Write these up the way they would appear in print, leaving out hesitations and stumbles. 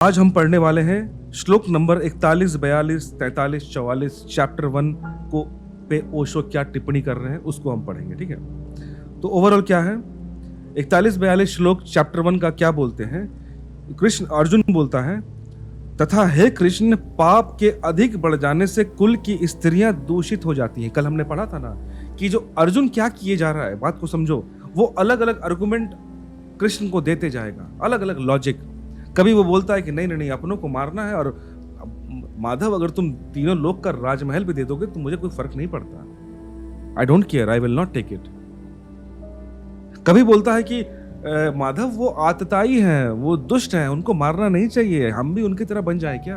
आज हम पढ़ने वाले हैं श्लोक नंबर 41, 42, 43, 44 चैप्टर 1 को पे ओशो क्या टिप्पणी कर रहे हैं उसको हम पढ़ेंगे। ठीक है, तो ओवरऑल क्या है 41, 42 श्लोक चैप्टर 1 का क्या बोलते हैं। कृष्ण अर्जुन बोलता है, तथा हे कृष्ण, पाप के अधिक बढ़ जाने से कुल की स्त्रियां दूषित हो जाती हैं। कल हमने पढ़ा था ना कि जो अर्जुन क्या किए जा रहा है, बात को समझो। वो अलग अलग आर्गुमेंट कृष्ण को देते जाएगा, अलग अलग लॉजिक। कभी वो बोलता है कि नहीं नहीं नहीं, अपनों को मारना है, और माधव अगर तुम तीनों लोग का राजमहल भी दे दोगे तो मुझे कोई फर्क नहीं पड़ता, I don't care, I will not take it. कभी बोलता है कि माधव वो आतताई हैं, वो दुष्ट हैं, उनको मारना नहीं चाहिए, हम भी उनकी तरह बन जाए क्या।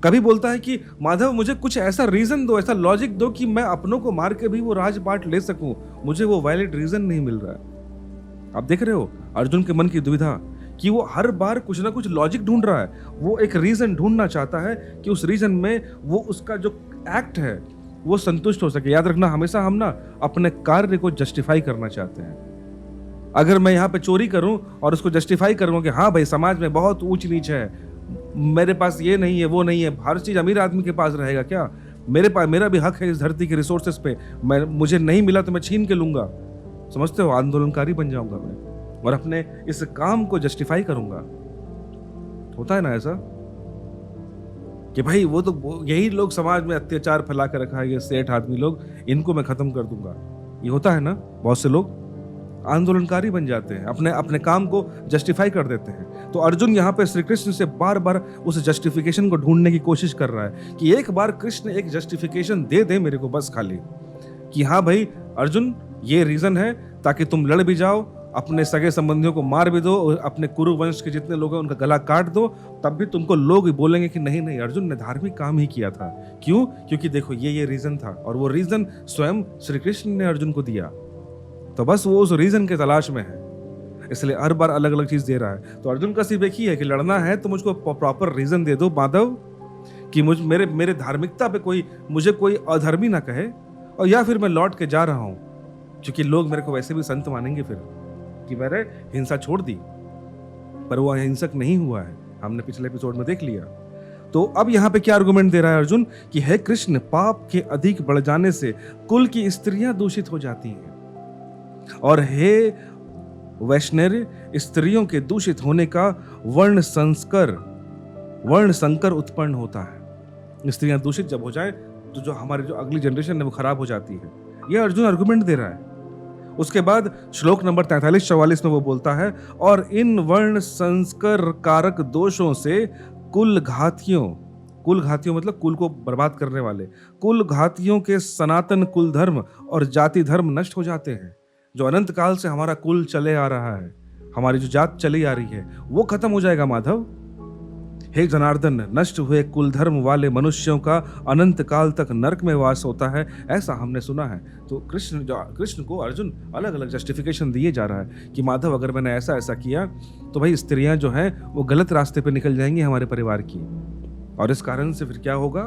कभी बोलता है कि माधव मुझे कुछ ऐसा रीजन दो, ऐसा लॉजिक दो कि मैं अपनों को मार के भी वो राजपाट ले सकूं, मुझे वो वैलिड रीजन नहीं मिल रहा है। आप देख रहे हो अर्जुन के मन की दुविधा कि वो हर बार कुछ ना कुछ लॉजिक ढूंढ रहा है, वो एक रीजन ढूंढना चाहता है कि उस रीजन में वो उसका जो एक्ट है वो संतुष्ट हो सके। याद रखना, हमेशा हम ना अपने कार्य को जस्टिफाई करना चाहते हैं। अगर मैं यहाँ पे चोरी करूं और उसको जस्टिफाई करूं कि हाँ भाई समाज में बहुत ऊंच नीच है, मेरे पास ये नहीं है वो नहीं है, हर चीज अमीर आदमी के पास रहेगा क्या, मेरे पास मेरा भी हक है इस धरती के रिसोर्सेस पे, मुझे नहीं मिला तो मैं छीन के लूंगा, समझते हो, आंदोलनकारी बन जाऊंगा मैं और अपने इस काम को जस्टिफाई करूंगा। होता है ना ऐसा कि भाई वो तो यही लोग समाज में अत्याचार फैला कर रखा है, ये सेठ आदमी लोग, इनको मैं खत्म कर दूंगा। ये होता है ना, बहुत से लोग आंदोलनकारी बन जाते हैं, अपने अपने काम को जस्टिफाई कर देते हैं। तो अर्जुन यहाँ पे श्री कृष्ण से बार बार उस जस्टिफिकेशन को ढूंढने की कोशिश कर रहा है कि एक बार कृष्ण एक जस्टिफिकेशन दे दे मेरे को, बस खाली कि हाँ भाई अर्जुन ये रीजन है, ताकि तुम लड़ भी जाओ, अपने सगे संबंधियों को मार भी दो, अपने कुरु वंश के जितने लोग हैं उनका गला काट दो, तब भी तुमको लोग बोलेंगे कि नहीं नहीं अर्जुन ने धार्मिक काम ही किया था। क्यों? क्योंकि देखो ये रीजन था, और वो रीजन स्वयं श्री कृष्ण ने अर्जुन को दिया। तो बस वो उस रीजन के तलाश में है, इसलिए हर बार अलग अलग चीज दे रहा है। तो अर्जुन का सिर्फ एक ही है कि लड़ना है तो मुझको प्रॉपर रीजन दे दो माधव, कि मेरे धार्मिकता पे मुझे कोई अधर्मी ना कहे, और या फिर मैं लौट के जा रहा हूं, क्योंकि लोग मेरे को वैसे भी संत मानेंगे फिर कि मैंने हिंसा छोड़ दी। पर वो हिंसक नहीं हुआ है, हमने पिछले एपिसोड में देख लिया। तो अब यहाँ पे क्या आर्गुमेंट दे रहा है अर्जुन कि हे कृष्ण, पाप के अधिक बढ़ जाने से कुल की स्त्रियां दूषित हो जाती हैं, और हे वैष्णव, स्त्रियों के दूषित होने का वर्ण संकर उत्पन्न होता है। स्त्रियां दूषित जब हो जाए तो जो हमारी जो अगली जनरेशन है वो खराब हो जाती है। यह अर्जुन आर्गुमेंट दे रहा है। उसके बाद श्लोक नंबर 43-44 में वो बोलता है, और इन वर्ण संस्कर कारक दोषों से कुल घातियों मतलब कुल को बर्बाद करने वाले, कुल घातियों के सनातन कुल धर्म और जाति धर्म नष्ट हो जाते हैं। जो अनंत काल से हमारा कुल चले आ रहा है, हमारी जो जात चली आ रही है, वो खत्म हो जाएगा माधव। हे जनार्दन, नष्ट हुए कुल धर्म वाले मनुष्यों का अनंत काल तक नरक में वास होता है, ऐसा हमने सुना है। तो कृष्ण को अर्जुन अलग अलग जस्टिफिकेशन दिए जा रहा है कि माधव अगर मैंने ऐसा ऐसा किया तो भाई स्त्रियां जो हैं वो गलत रास्ते पे निकल जाएंगी हमारे परिवार की, और इस कारण से फिर क्या होगा,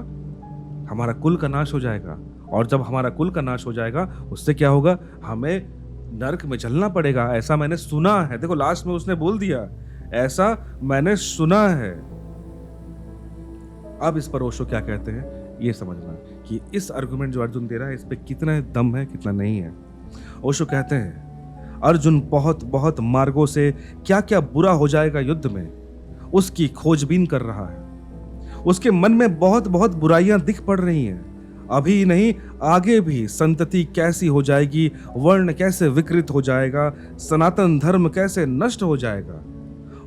हमारा कुल का नाश हो जाएगा। और जब हमारा कुल का नाश हो जाएगा उससे क्या होगा, हमें नरक में जलना पड़ेगा, ऐसा मैंने सुना है। देखो लास्ट में उसने बोल दिया, ऐसा मैंने सुना है। अब इस पर ओशो क्या कहते हैं ये समझना कि इस आर्गुमेंट जो अर्जुन दे रहा है इस पे कितना दम है कितना नहीं है। ओशो कहते हैं, अर्जुन बहुत बहुत मार्गों से क्या क्या बुरा हो जाएगा युद्ध में उसकी खोजबीन कर रहा है। उसके मन में बहुत बहुत बुराइयां दिख पड़ रही हैं, अभी नहीं आगे भी संतति कैसी हो जाएगी, वर्ण कैसे विकृत हो जाएगा, सनातन धर्म कैसे नष्ट हो जाएगा,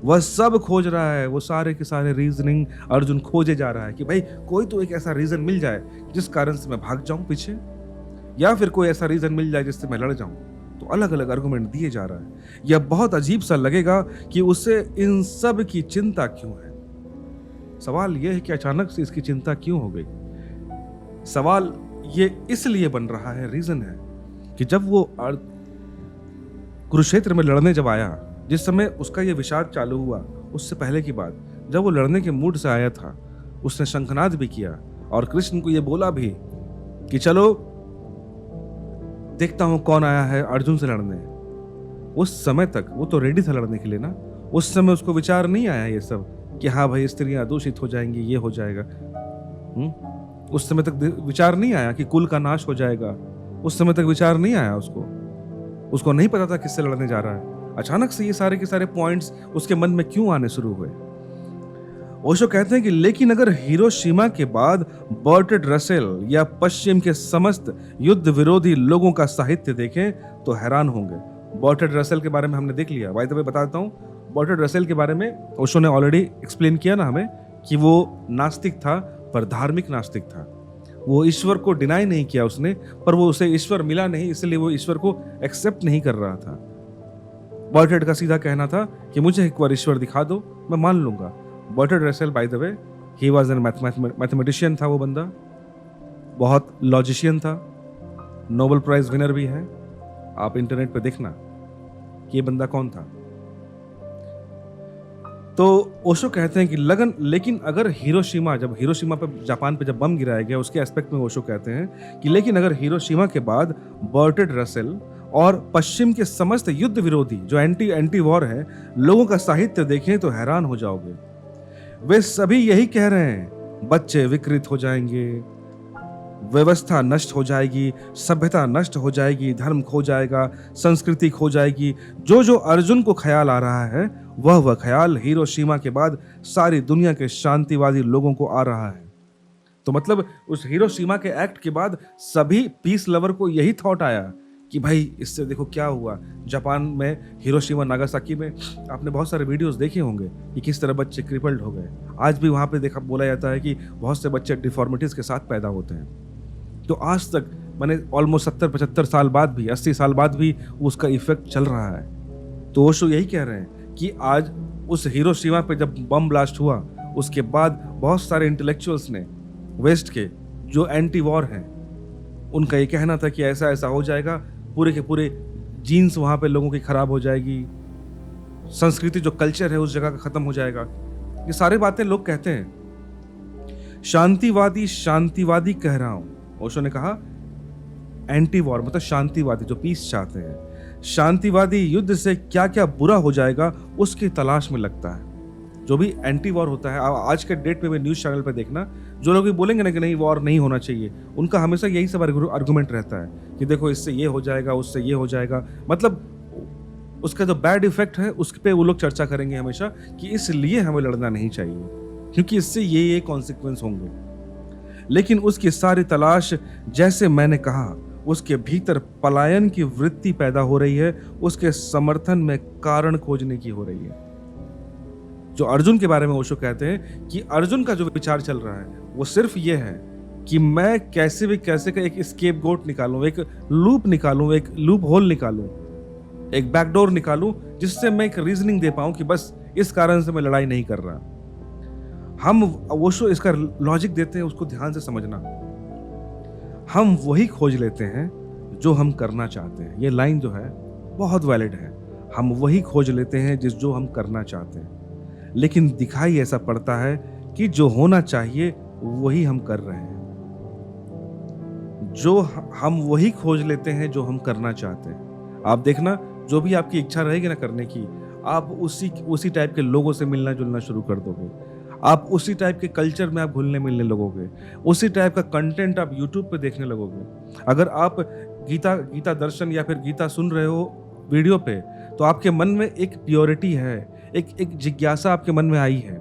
वह सब खोज रहा है। वो सारे के सारे रीजनिंग अर्जुन खोजे जा रहा है कि भाई कोई तो एक ऐसा रीजन मिल जाए जिस कारण से मैं भाग जाऊं पीछे, या फिर कोई ऐसा रीजन मिल जाए जिससे मैं लड़ जाऊं। तो अलग अलग आर्गुमेंट दिए जा रहा है। यह बहुत अजीब सा लगेगा कि उसे इन सब की चिंता क्यों है। सवाल यह है कि अचानक से इसकी चिंता क्यों हो गई। सवाल ये इसलिए बन रहा है, रीजन है कि जब वो कुरुक्षेत्र में लड़ने जब आया, जिस समय उसका ये विषाद चालू हुआ, उससे पहले की बात, जब वो लड़ने के मूड से आया था, उसने शंखनाद भी किया और कृष्ण को ये बोला भी कि चलो देखता हूं कौन आया है अर्जुन से लड़ने। उस समय तक वो तो रेडी था लड़ने के लिए ना, उस समय उसको विचार नहीं आया ये सब कि हाँ भाई स्त्रियां दूषित हो जाएंगी, ये हो जाएगा। उस समय तक विचार नहीं आया कि कुल का नाश हो जाएगा। उस समय तक विचार नहीं आया उसको नहीं पता था किससे लड़ने जा रहा है। अचानक से ये सारे के सारे पॉइंट्स उसके मन में क्यों आने शुरू हुए? ओशो कहते हैं कि लेकिन अगर हिरोशिमा के बाद बर्टराल्ड रसेल या पश्चिम के समस्त युद्ध विरोधी लोगों का साहित्य देखें तो हैरान होंगे। बर्टराल्ड रसेल के बारे में हमने देख लिया। बाय द वे बताता हूँ, बर्टराल्ड रसेल के बारे में ओशो ने ऑलरेडी एक्सप्लेन किया ना हमें कि वो नास्तिक था, पर धार्मिक नास्तिक था। वो ईश्वर को डिनाई नहीं किया उसने, पर वो उसे ईश्वर मिला नहीं, इसलिए वो ईश्वर को एक्सेप्ट नहीं कर रहा था। बर्टराल्ड का सीधा कहना था कि मुझे एक बार ईश्वर दिखा दो, मैं मान लूंगा। Bertrand Russell by the way he was an mathematician था। वो बंदा बहुत लॉजिशियन था, नोबेल प्राइज विनर भी है। आप इंटरनेट पे देखना कि ये बंदा कौन था। तो ओशो कहते हैं कि लेकिन अगर हिरोशिमा पे जापान पे जब बम गिराया गया, उसके एस्पेक्ट में ओशो कहते हैं कि लेकिन अगर हिरोशिमा के बाद बर्टराल्ड रसेल और पश्चिम के समस्त युद्ध विरोधी जो एंटी वॉर है लोगों का साहित्य देखें तो हैरान हो जाओगे। वे सभी यही कह रहे हैं, बच्चे विकृत हो जाएंगे, व्यवस्था नष्ट हो जाएगी, सभ्यता नष्ट हो जाएगी, धर्म खो जाएगा, संस्कृति खो जाएगी। जो अर्जुन को ख्याल आ रहा है वह ख्याल हिरोशिमा के बाद सारी दुनिया के शांतिवादी लोगों को आ रहा है। तो मतलब उस हिरोशिमा के एक्ट के बाद सभी पीस लवर को यही थॉट आया कि भाई इससे देखो क्या हुआ। जापान में हिरोशिमा नागासाकी में आपने बहुत सारे वीडियोस देखे होंगे कि किस तरह बच्चे क्रिपल्ड हो गए। आज भी वहां पे बोला जाता है कि बहुत से बच्चे डिफॉर्मिटीज के साथ पैदा होते हैं। तो आज तक मैंने ऑलमोस्ट 70-75 साल बाद भी, 80 साल बाद भी उसका इफेक्ट चल रहा है। तो ओशो यही कह रहे हैं कि आज उस हिरोशिमा पे जब बम ब्लास्ट हुआ उसके बाद बहुत सारे इंटेलेक्चुअल्स ने वेस्ट के जो एंटी वॉर हैं उनका ये कहना था कि ऐसा ऐसा हो जाएगा, पूरे के पूरे जीन्स वहां पे लोगों की खराब हो जाएगी, संस्कृति जो कल्चर है उस जगह का खत्म हो जाएगा। ये सारी बातें लोग कहते हैं। शांतिवादी कह रहा हूं। ओशो ने कहा एंटी वॉर मतलब शांतिवादी जो पीस चाहते हैं, शांतिवादी युद्ध से क्या क्या बुरा हो जाएगा उसकी तलाश में लगता है। जो भी एंटी वॉर होता है, आज के डेट में भी न्यूज चैनल पे देखना, जो लोग भी बोलेंगे ना कि नहीं वॉर नहीं होना चाहिए, उनका हमेशा यही सब आर्गुमेंट रहता है कि देखो इससे ये हो जाएगा, उससे ये हो जाएगा। मतलब उसका जो बैड इफेक्ट है उस पे वो लोग चर्चा करेंगे हमेशा कि इसलिए हमें लड़ना नहीं चाहिए क्योंकि इससे ये कॉन्सिक्वेंस होंगे। लेकिन उसकी सारी तलाश, जैसे मैंने कहा, उसके भीतर पलायन की वृत्ति पैदा हो रही है, उसके समर्थन में कारण खोजने की हो रही है। जो अर्जुन के बारे में ओशो कहते हैं कि अर्जुन का जो विचार चल रहा है वो सिर्फ ये है कि मैं कैसे भी कैसे का एक स्केपगोट निकालूं, एक लूप निकालूं, एक लूप होल निकालूं, एक बैकडोर निकालूं जिससे मैं एक रीजनिंग दे पाऊं कि बस इस कारण से मैं लड़ाई नहीं कर रहा। हम ओशो इसका लॉजिक देते हैं, उसको ध्यान से समझना। हम वही खोज लेते हैं जो हम करना चाहते हैं। ये लाइन जो है बहुत वैलिड है। हम वही खोज लेते हैं जो हम करना चाहते हैं, लेकिन दिखाई ऐसा पड़ता है कि जो होना चाहिए वही हम कर रहे हैं। हम वही खोज लेते हैं जो हम करना चाहते हैं। आप देखना, जो भी आपकी इच्छा रहेगी ना करने की, आप उसी टाइप के लोगों से मिलना जुलना शुरू कर दोगे। आप उसी टाइप के कल्चर में आप घुलने मिलने लगोगे। उसी टाइप का कंटेंट आप यूट्यूब पे देखने लगोगे। अगर आप गीता दर्शन या फिर गीता सुन रहे हो वीडियो पे, तो आपके मन में एक प्योरिटी है, एक जिज्ञासा आपके मन में आई है।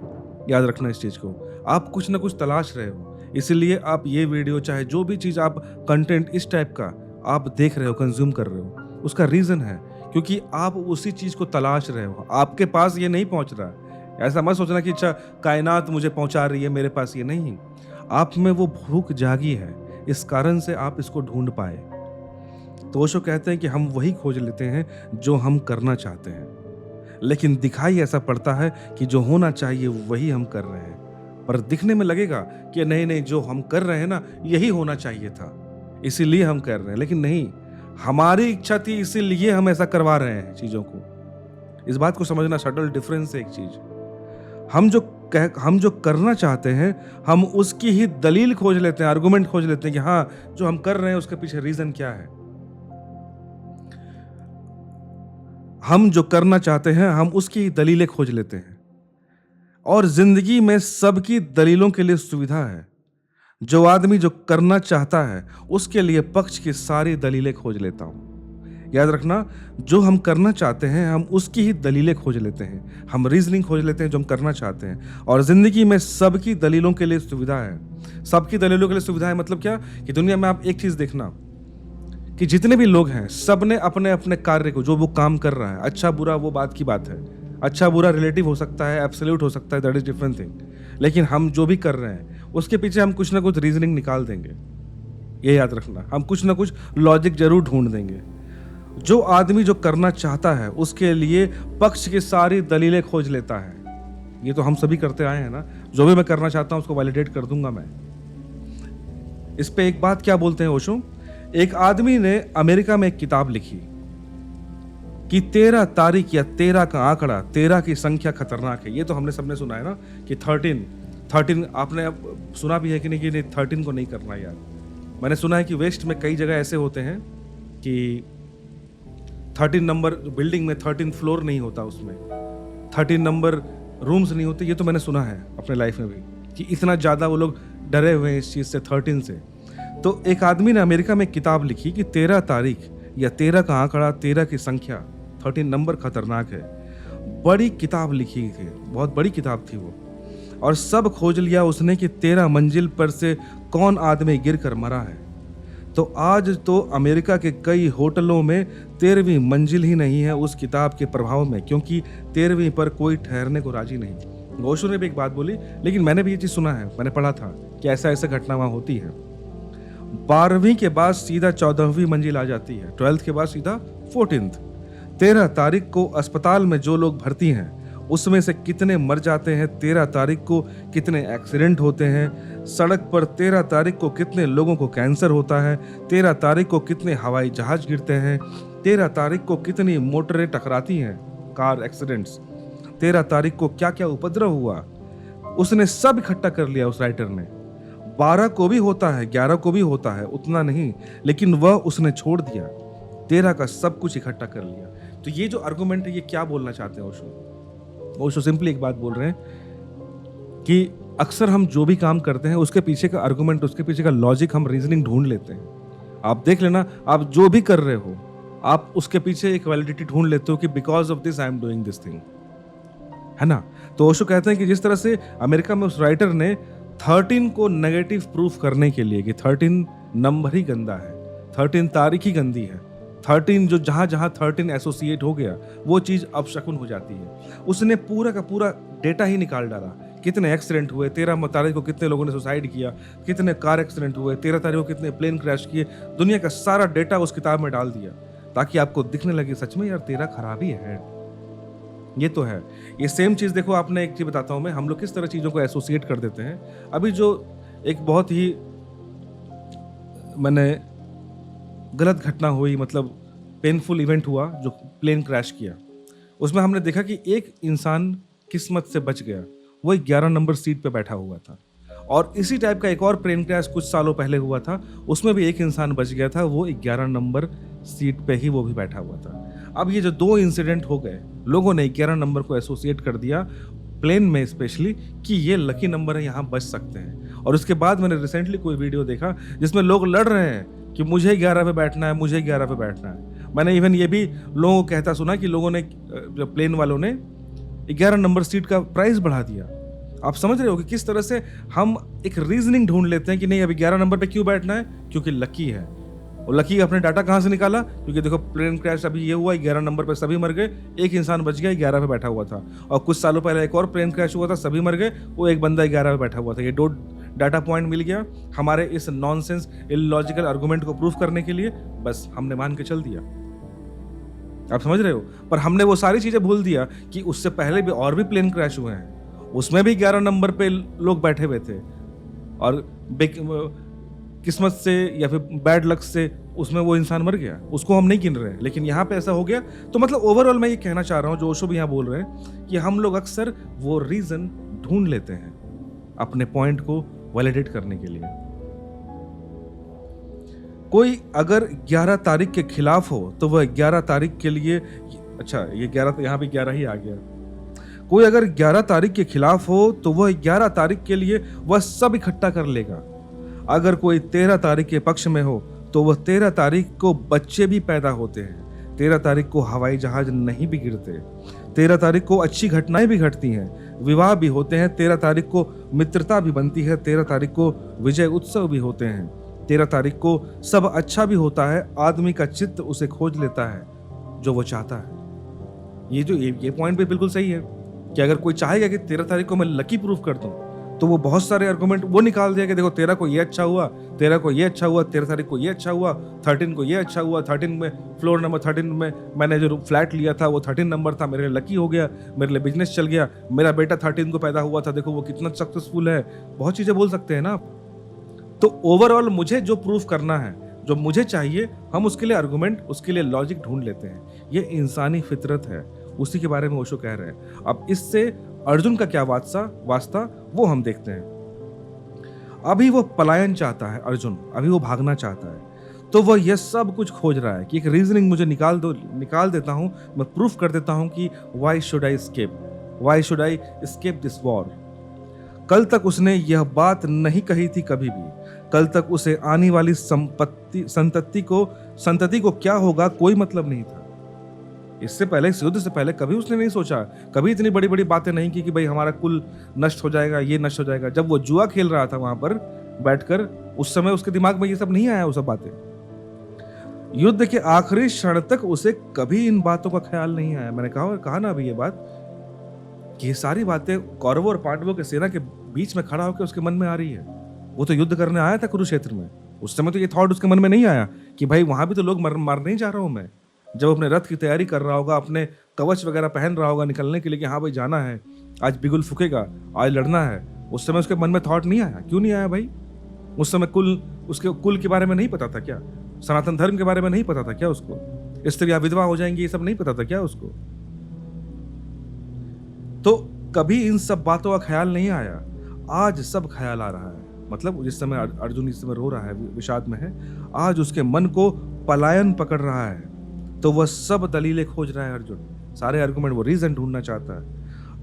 याद रखना इस चीज को। आप कुछ ना कुछ तलाश रहे हो, इसलिए आप ये वीडियो, चाहे जो भी चीज आप कंटेंट इस टाइप का आप देख रहे हो, कंज्यूम कर रहे हो, उसका रीजन है क्योंकि आप उसी चीज को तलाश रहे हो। आपके पास ये नहीं पहुंच रहा। ऐसा मत सोचना कि अच्छा कायनात मुझे पहुंचा रही है, मेरे पास ये नहीं। आप में वो भूख जागी है, इस कारण से आप इसको ढूंढ पाए। तो ओशो कहते हैं कि हम वही खोज लेते हैं जो हम करना चाहते हैं, लेकिन दिखाई ऐसा पड़ता है कि जो होना चाहिए वही हम कर रहे हैं। पर दिखने में लगेगा कि नहीं जो हम कर रहे हैं ना यही होना चाहिए था, इसीलिए हम कर रहे हैं। लेकिन नहीं, हमारी इच्छा थी इसीलिए हम ऐसा करवा रहे हैं चीजों को। इस बात को समझना, सटल डिफरेंस है एक चीज। हम जो करना चाहते हैं हम उसकी ही दलील खोज लेते हैं, आर्गुमेंट खोज लेते हैं कि हाँ जो हम कर रहे हैं उसके पीछे रीजन क्या है। हम जो करना चाहते हैं हम उसकी दलीलें खोज लेते हैं, और जिंदगी में सबकी दलीलों के लिए सुविधा है। जो आदमी जो करना चाहता है उसके लिए पक्ष की सारी दलीलें खोज लेता हूं। याद रखना, जो हम करना चाहते हैं हम उसकी ही दलीलें खोज लेते हैं, हम रीजनिंग खोज लेते हैं जो हम करना चाहते हैं। और जिंदगी में सबकी दलीलों के लिए सुविधा है। सबकी दलीलों के लिए सुविधा है मतलब क्या, कि दुनिया में आप एक चीज देखना कि जितने भी लोग हैं सब ने अपने अपने कार्य को, जो वो काम कर रहा है, अच्छा बुरा वो बात की बात है, अच्छा बुरा रिलेटिव हो सकता है, एब्सोल्यूट हो सकता है, दैट इज डिफरेंट थिंग। लेकिन हम जो भी कर रहे हैं उसके पीछे हम कुछ ना कुछ रीजनिंग निकाल देंगे। ये याद रखना, हम कुछ ना कुछ लॉजिक जरूर ढूंढ देंगे। जो आदमी जो करना चाहता है उसके लिए पक्ष की सारी दलीलें खोज लेता है। ये तो हम सभी करते आए हैं ना, जो भी मैं करना चाहता हूं उसको वैलिडेट कर दूंगा मैं। इस पे एक बात क्या बोलते हैं ओशो, एक आदमी ने अमेरिका में एक किताब लिखी कि 13 तारीख या 13 का आंकड़ा, 13 की संख्या खतरनाक है। ये तो हमने सबने सुना है ना कि 13 आपने अब सुना भी है कि नहीं कि 13 को नहीं करना यार। मैंने सुना है कि वेस्ट में कई जगह ऐसे होते हैं कि 13 नंबर बिल्डिंग में 13 फ्लोर नहीं होता, उसमें 13 नंबर रूम्स नहीं होते। ये तो मैंने सुना है अपने लाइफ में भी कि इतना ज़्यादा वो लोग डरे हुए हैं इस चीज़ से, 13 से। तो एक आदमी ने अमेरिका में किताब लिखी कि 13 तारीख या 13 का आंकड़ा, 13 की संख्या, 13 नंबर खतरनाक है। बड़ी किताब लिखी थी, बहुत बड़ी किताब थी वो, और सब खोज लिया उसने कि 13 मंजिल पर से कौन आदमी गिर कर मरा है। तो आज तो अमेरिका के कई होटलों में 13वीं मंजिल ही नहीं है उस किताब के प्रभाव में, क्योंकि 13वीं पर कोई ठहरने को राजी नहीं। ओशो ने भी एक बात बोली, लेकिन मैंने भी ये चीज़ सुना है, मैंने पढ़ा था कि ऐसा ऐसा घटना वहाँ होती है। 12वीं के बाद सीधा 14वीं मंजिल आ जाती है, 12th के बाद सीधा 14th। 13 तारीख को अस्पताल में जो लोग भर्ती हैं उसमें से कितने मर जाते हैं, 13 तारीख को कितने एक्सीडेंट होते हैं, सड़क पर 13 तारीख को कितने लोगों को कैंसर होता है, 13 तारीख को कितने हवाई जहाज गिरते हैं, 13 तारीख को कितनी मोटरें टकराती हैं, कार एक्सीडेंट्स, 13 तारीख को क्या क्या उपद्रव हुआ, उसने सब इकट्ठा कर लिया उस राइटर ने। 12 को भी होता है, 11 को भी होता है, उतना नहीं, लेकिन वह उसने छोड़ दिया, 13 का सब कुछ इकट्ठा कर लिया। तो ये जो आर्गुमेंट है ये क्या बोलना चाहते हैं ओशो सिंपली एक बात बोल रहे हैं कि अक्सर हम जो भी काम करते हैं उसके पीछे का आर्गुमेंट, उसके पीछे का लॉजिक, हम रीजनिंग ढूंढ लेते हैं। आप देख लेना, आप जो भी कर रहे हो आप उसके पीछे एक वैलिडिटी ढूंढ लेते हो कि because of this I am doing this thing, है ना। तो ओशो कहते हैं कि जिस तरह से अमेरिका में उस राइटर ने 13 को नेगेटिव प्रूफ करने के लिए कि 13 नंबर ही गंदा है, 13 तारीख ही गंदी है, 13 जो जहां जहां 13 एसोसिएट हो गया वो चीज अपशकुन हो जाती है, उसने पूरा का पूरा डेटा ही निकाल डाला। कितने एक्सीडेंट हुए, 13 तारीख को कितने लोगों ने सुसाइड किया, कितने कार एक्सीडेंट हुए, 13 तारीख को कितने प्लेन क्रैश किए, दुनिया का सारा डेटा उस किताब में डाल दिया ताकि आपको दिखने लगे सच में यार 13 खराब ही है। ये तो है। ये सेम चीज देखो, आपने एक चीज बताता हूं मैं, हम लोग किस तरह चीजों को एसोसिएट कर देते हैं। अभी जो एक बहुत ही मैंने गलत घटना हुई, मतलब पेनफुल इवेंट हुआ जो प्लेन क्रैश किया, उसमें हमने देखा कि एक इंसान किस्मत से बच गया, वो 11 नंबर सीट पे बैठा हुआ था। और इसी टाइप का एक और प्लेन क्रैश कुछ सालों पहले हुआ था, उसमें भी एक इंसान बच गया था, वो 11 नंबर सीट पे ही वो भी बैठा हुआ था। अब ये जो दो इंसिडेंट हो गए, लोगों ने 11 नंबर को एसोसिएट कर दिया प्लेन में स्पेशली कि ये लकी नंबर है, यहाँ बच सकते हैं। और उसके बाद मैंने रिसेंटली कोई वीडियो देखा जिसमें लोग लड़ रहे हैं कि मुझे 11 पे बैठना है, मुझे 11 पे बैठना है। मैंने इवन ये भी लोगों को कहता सुना कि लोगों ने, प्लेन वालों ने 11 नंबर सीट का प्राइस बढ़ा दिया। आप समझ रहे हो कि किस तरह से हम एक रीजनिंग ढूंढ लेते हैं कि नहीं अभी 11 नंबर पे क्यों बैठना है, क्योंकि लकी है। और लकी अपने डाटा कहाँ से निकाला, क्योंकि देखो प्लेन क्रैश अभी ये हुआ, 11 नंबर पे सभी मर गए, एक इंसान बच गया, 11 पे बैठा हुआ था। और कुछ सालों पहले एक और प्लेन क्रैश हुआ था, सभी मर गए, वो एक बंदा 11 पे बैठा हुआ था। ये दो डाटा पॉइंट मिल गया हमारे इस नॉनसेंस इलॉजिकल आर्गुमेंट को प्रूफ करने के लिए, बस हमने मान के चल दिया। आप समझ रहे हो, पर हमने वो सारी चीजें भूल दिया कि उससे पहले भी और भी प्लेन क्रैश हुए हैं, उसमें भी 11 नंबर पे लोग बैठे हुए थे, और किस्मत से या फिर बैड लक से उसमें वो इंसान मर गया, उसको हम नहीं गिन रहे हैं। लेकिन यहाँ पे ऐसा हो गया। तो मतलब ओवरऑल मैं ये कहना चाह रहा हूँ, जो ओशो भी यहाँ बोल रहे हैं, कि हम लोग अक्सर वो रीजन ढूंढ लेते हैं अपने पॉइंट को वैलिडेट करने के लिए। कोई अगर 11 तारीख के खिलाफ हो तो वह 11 तारीख के लिए अच्छा, ये 11 तो यहाँ भी 11 ही आ गया। कोई अगर 11 तारीख के खिलाफ हो तो वह 11 तारीख के लिए वह सब इकट्ठा कर लेगा। अगर कोई 13 तारीख के पक्ष में हो तो वह 13 तारीख को बच्चे भी पैदा होते हैं। 13 तारीख को हवाई जहाज नहीं भी गिरते। 13 तारीख को अच्छी घटनाएं भी घटती हैं, विवाह भी होते हैं। 13 तारीख को मित्रता भी बनती है। 13 तारीख को विजय उत्सव भी होते हैं। 13 तारीख को सब अच्छा भी होता है। आदमी का चित्त उसे खोज लेता है जो वो चाहता है। ये पॉइंट भी बिल्कुल सही है कि अगर कोई चाहेगा कि 13 तारीख को मैं लकी प्रूफ कर दूं तो वो बहुत सारे आर्गुमेंट वो निकाल दिया कि देखो 13 को ये अच्छा हुआ, 13 को ये अच्छा हुआ, 13 तारीख को ये अच्छा हुआ, 13 को ये अच्छा हुआ, 13 में फ्लोर नंबर 13 में मैंने जो फ्लैट लिया था वो 13 नंबर था, मेरे लिए लकी हो गया, मेरे लिए बिजनेस चल गया, मेरा बेटा 13 को पैदा हुआ था, देखो वो कितना सक्सेसफुल है। बहुत चीजें बोल सकते हैं ना आप। तो ओवरऑल मुझे जो प्रूफ करना है, जो मुझे चाहिए, हम उसके लिए आर्गुमेंट, उसके लिए लॉजिक ढूंढ लेते हैं। ये इंसानी फितरत है, उसी के बारे में ओशो कह रहे हैं। अब इससे अर्जुन का क्या वास्ता वो हम देखते हैं। अभी वो पलायन चाहता है अर्जुन, अभी वो भागना चाहता है, तो वह यह सब कुछ खोज रहा है कि एक रीजनिंग मुझे निकाल देता हूं, मैं प्रूफ कर देता हूं कि why should I escape this war. कल तक उसने यह बात नहीं कही थी कभी भी। कल तक उसे आने वाली संतति को क्या होगा कोई मतलब नहीं था। इससे पहले, इस युद्ध से पहले कभी उसने नहीं सोचा, कभी इतनी बड़ी बड़ी बातें नहीं की कि भाई हमारा कुल नष्ट हो जाएगा, ये नष्ट हो जाएगा। जब वो जुआ खेल रहा था वहां पर बैठकर, उस समय उसके दिमाग में ये सब नहीं आया, वो सब बातें। युद्ध के आखिरी क्षण तक उसे कभी इन बातों का ख्याल नहीं आया। मैंने कहा ना अभी ये बात कि ये सारी बातें कौरवों और पांडवों के सेना के बीच में खड़ा होकर उसके मन में आ रही है। वो तो युद्ध करने आया था कुरुक्षेत्र में, उस समय तो ये थॉट उसके मन में नहीं आया कि भाई वहां भी तो लोग मारने ही जा रहा हूं मैं। जब अपने रथ की तैयारी कर रहा होगा, अपने कवच वगैरह पहन रहा होगा निकलने के लिए कि हाँ भाई जाना है, आज बिगुल फूकेगा, आज लड़ना है, उस समय उसके मन में थॉट नहीं आया। क्यों नहीं आया भाई? उस समय उसके कुल के बारे में नहीं पता था क्या? सनातन धर्म के बारे में नहीं पता था क्या उसको? स्त्रियां विधवा हो जाएंगी, ये सब नहीं पता था क्या उसको? तो कभी इन सब बातों का ख्याल नहीं आया। आज सब ख्याल आ रहा है। मतलब जिस समय अर्जुन इस समय रो रहा है, विषाद में है, आज उसके मन को पलायन पकड़ रहा है, तो वह सब दलीलें खोज रहा है अर्जुन, सारे आर्गुमेंट, वो रीजन ढूंढना चाहता है।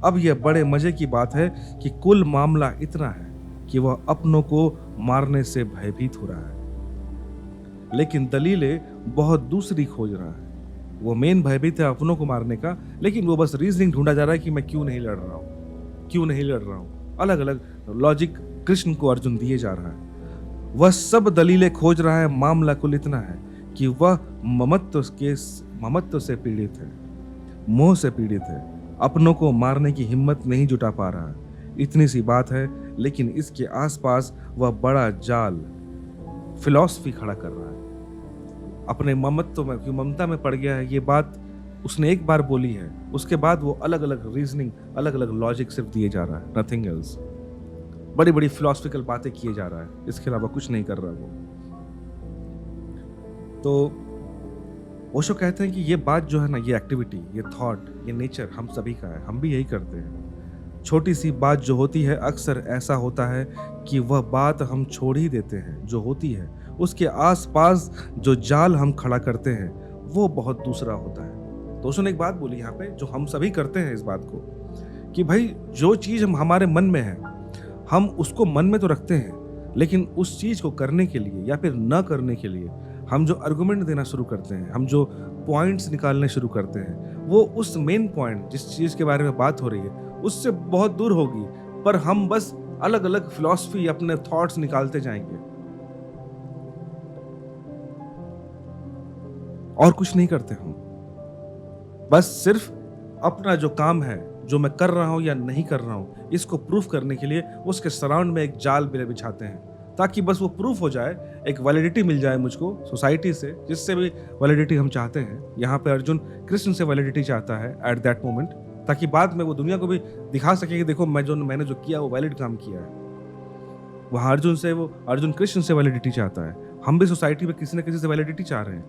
अब यह बड़े मजे की बात है कि कुल मामला इतना है कि वह अपनों को मारने से भयभीत हो रहा है, लेकिन दलीलें बहुत दूसरी खोज रहा है। वो मेन भयभीत है अपनों को मारने का, लेकिन वो बस रीजनिंग ढूंढा जा रहा है कि मैं क्यों नहीं लड़ रहा हूं। अलग अलग लॉजिक कृष्ण को अर्जुन दिए जा रहा है। वह सब दलीलें खोज रहा है। मामला कुल इतना है कि वह ममत्व से पीड़ित है, मोह से पीड़ित है, अपनों को मारने की हिम्मत नहीं जुटा पा रहा। इतनी सी बात है, लेकिन इसके आसपास वह बड़ा जाल फिलॉसफी खड़ा कर रहा है। अपने ममत्व में, क्यों ममता में पड़ गया है, ये बात उसने एक बार बोली है, उसके बाद वो अलग अलग रीजनिंग, अलग अलग लॉजिक सिर्फ दिए जा रहा है, नथिंग एल्स। बड़ी बड़ी फिलोसफिकल बातें किए जा रहा है, इसके अलावा कुछ नहीं कर रहा वो। तो ओशो कहते हैं कि ये बात जो है ना, ये एक्टिविटी, ये थॉट, ये नेचर हम सभी का है, हम भी यही करते हैं। छोटी सी बात जो होती है, अक्सर ऐसा होता है कि वह बात हम छोड़ ही देते हैं जो होती है। उसके आसपास जो जाल हम खड़ा करते हैं वो बहुत दूसरा होता है। तो ओशो ने एक बात बोली यहाँ पे, जो हम सभी करते हैं इस बात को, कि भाई जो चीज़ हमारे मन में है, हम उसको मन में तो रखते हैं, लेकिन उस चीज़ को करने के लिए या फिर न करने के लिए हम जो आर्गुमेंट देना शुरू करते हैं, हम जो पॉइंट्स निकालने शुरू करते हैं, वो उस मेन पॉइंट, जिस चीज़ के बारे में बात हो रही है, उससे बहुत दूर होगी। पर हम बस अलग अलग फिलॉसफी, अपने थॉट्स निकालते जाएंगे और कुछ नहीं करते हम। बस सिर्फ अपना जो काम है, जो मैं कर रहा हूं या नहीं कर रहा हूं, इसको प्रूफ करने के लिए उसके सराउंड में एक जाल बिछाते हैं, ताकि बस वो प्रूफ हो जाए, एक वैलिडिटी मिल जाए मुझको सोसाइटी से, जिससे भी वैलिडिटी हम चाहते हैं। यहाँ पे अर्जुन कृष्ण से वैलिडिटी चाहता है एट दैट मोमेंट, ताकि बाद में वो दुनिया को भी दिखा सके कि देखो मैंने जो किया वो वैलिड काम किया है। वहाँ अर्जुन कृष्ण से वैलिडिटी चाहता है। हम भी सोसाइटी में किसी न किसी से वैलिडिटी चाह रहे हैं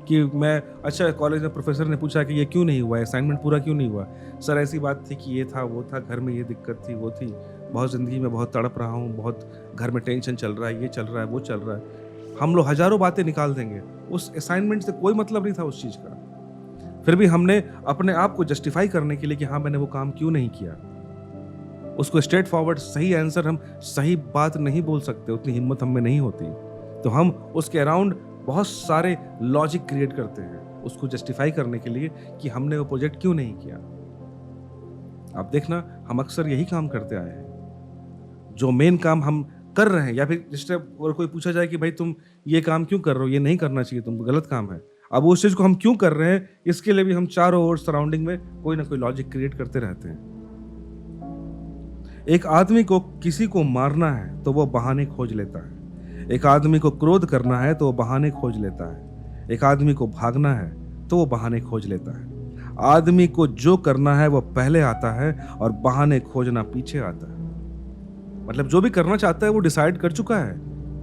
कि मैं, अच्छा कॉलेज में प्रोफेसर ने पूछा कि ये क्यों नहीं हुआ, असाइनमेंट पूरा क्यों नहीं हुआ, सर ऐसी बात थी कि ये था वो था, घर में ये दिक्कत थी वो थी, बहुत ज़िंदगी में बहुत तड़प रहा हूँ, बहुत घर में टेंशन चल रहा है, ये चल रहा है वो चल रहा है। हम लोग हजारों बातें निकाल देंगे, उस असाइनमेंट से कोई मतलब नहीं था उस चीज़ का। फिर भी हमने अपने आप को जस्टिफाई करने के लिए कि हाँ मैंने वो काम क्यों नहीं किया, उसको स्ट्रेट फॉरवर्ड सही आंसर हम सही बात नहीं बोल सकते, उतनी हिम्मत हम में नहीं होती। तो हम उसके अराउंड बहुत सारे लॉजिक क्रिएट करते हैं उसको जस्टिफाई करने के लिए कि हमने वो प्रोजेक्ट क्यों नहीं किया। आप देखना हम अक्सर यही काम करते आए हैं। जो मेन काम हम कर रहे हैं, या फिर जिस तरह और कोई पूछा जाए कि भाई तुम ये काम क्यों कर रहे हो, ये नहीं करना चाहिए, तुमको गलत काम है, अब उस चीज को हम क्यों कर रहे हैं, इसके लिए भी हम चारों ओर सराउंडिंग में कोई ना कोई लॉजिक क्रिएट करते रहते हैं। एक आदमी को किसी को मारना है तो वो बहाने खोज लेता है, एक आदमी को क्रोध करना है तो वो बहाने खोज लेता है, एक आदमी को भागना है तो वो बहाने खोज लेता है। आदमी को जो करना है वो पहले आता है और बहाने खोजना पीछे आता है। मतलब जो भी करना चाहता है वो डिसाइड कर चुका है